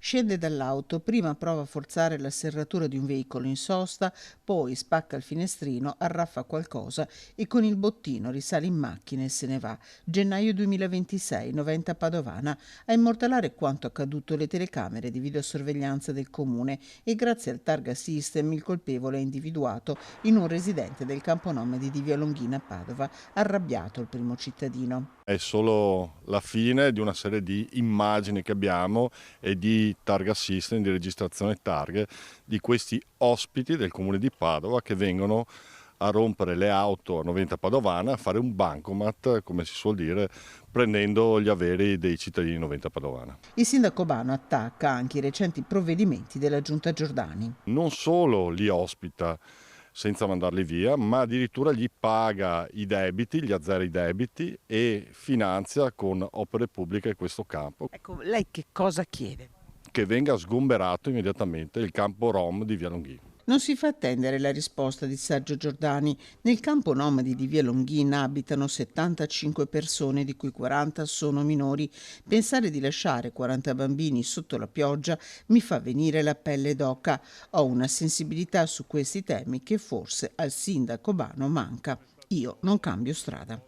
Scende dall'auto, prima prova a forzare la serratura di un veicolo in sosta, poi spacca il finestrino, arraffa qualcosa e con il bottino risale in macchina e se ne va. Gennaio 2026, 90 Padovana. A immortalare quanto accaduto le telecamere di videosorveglianza del comune e grazie al targa system il colpevole è individuato in un residente del camponomadi di Via Longhina a Padova, arrabbiato il primo cittadino. È solo la fine di una serie di immagini che abbiamo e di targa system, di registrazione targhe di questi ospiti del comune di Padova che vengono a rompere le auto a 90 Padovana, a fare un bancomat, come si suol dire, prendendo gli averi dei cittadini di 90 Padovana. Il sindaco Bano attacca anche i recenti provvedimenti della giunta Giordani. Non solo li ospita senza mandarli via, ma addirittura gli paga i debiti, gli azzera i debiti e finanzia con opere pubbliche questo campo. Ecco, lei che cosa chiede? Che venga sgomberato immediatamente il campo Rom di Via Longhina. Non si fa attendere la risposta di Sergio Giordani. Nel campo nomadi di Via Longhina abitano 75 persone, di cui 40 sono minori. Pensare di lasciare 40 bambini sotto la pioggia mi fa venire la pelle d'oca. Ho una sensibilità su questi temi che forse al sindaco Bano manca. Io non cambio strada.